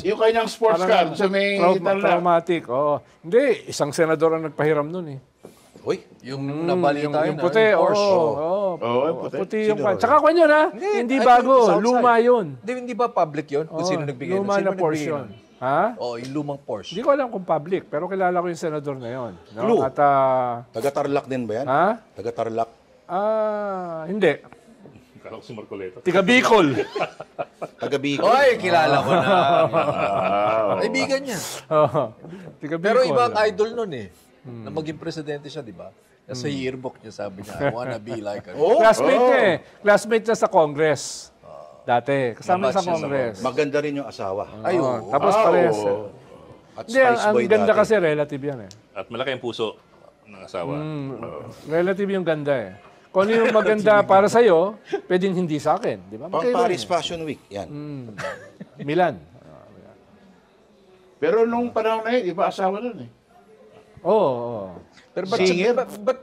Yung kanyang sports car sa may tarlac. Traumatic. Oh. Hindi, isang senador ang nagpahiram nun eh. Uy, yung nabalita Yung puti, yung Porsche. puti yung... Tsaka kung yun ha, hindi bago, luma yun. Hindi ba public yun? Kung sino nagbigay nun? Luma Sino na Porsche nagbigay yun. nun? Ha? Yung lumang Porsche. Hindi ko alam kung public, pero kilala ko yung senador na yun. No? Clue. At, Taga-Tarlac din ba yan? ha? Taga-Tarlac. Hindi. Kala ko si Marcoleta. Tiga Bicol. Taga-Bicol. Oy, kilala ko na. Kaibigan niya. Tiga Bicol. Pero ibang idol nun eh. Na maging presidente siya, di ba? Sa yearbook niya, sabi niya, I wanna be like a... Classmate niya eh. Classmate niya sa Congress. Dati. Kasama sa Nabatch siya sa Congress. Maganda rin yung asawa. Ayun. Tapos parehas. At Hindi, Spice ang Boy ganda dati. kasi relative yan eh. At malaki ang puso ng asawa. Relative yung ganda eh. Kung ano yung maganda para sa'yo, pwedeng hindi sa akin. Di ba? Pang Magkaiba Paris yun Fashion Week. Yan. eh. Milan. Pero nung panahon na yun, iba asawa nun eh. Oo. Pero Singer.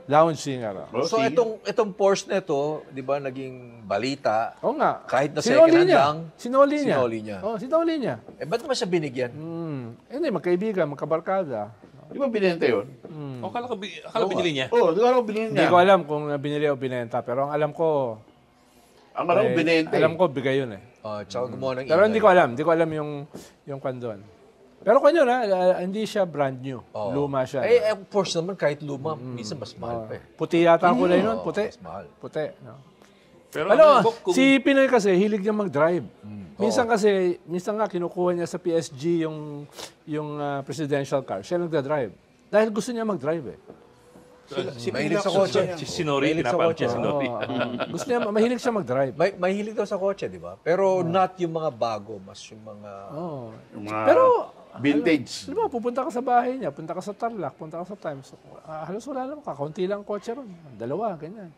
Lounge singer. So itong Porsche na ito, di ba, naging balita, Oo nga. kahit na Sinoli second hand niya. lang, Sinoli niya. sinoli niya. Oo, sinoli niya. ba't naman siya binigyan? Hindi, magkaibigan, magkabarkada. Di ba binenta yun? O, akala binili niya. Oo, di ba ako binenta Hindi niya? ko alam kung binili o binenta, pero ang alam ko, Ang alam ko binenta eh. alam ko bigay yun eh. Tsaka gumawa ng Pero ingay. hindi ko alam yung kwan doon. Pero kung yun hindi siya brand new. Luma siya. Ang Porsche naman, kahit luma, minsan mas mahal pa eh. Puti yata ang kulay nun, puti. Mas mahal. Puti. No? Pero Si Pinoy kasi, hilig niya mag-drive. Minsan nga kinukuha niya sa PSG yung presidential car. Siya nagda-drive. Dahil gusto niya mag-drive eh. Si Mahilig Pilax sa kotse. yan. si Sinori, Mahilig sa pinapanood kotse. siya Sinori. Gusto niya, mahilig siya mag-drive. Mahilig daw sa kotse, di ba? Pero not yung mga bago, mas yung mga... Yung mga Pero, vintage. di ba, pupunta ka sa bahay niya, punta ka sa Tarlac, punta ka sa Times. Halos wala lang, kakaunti lang kotse ron. Dalawa, ganyan.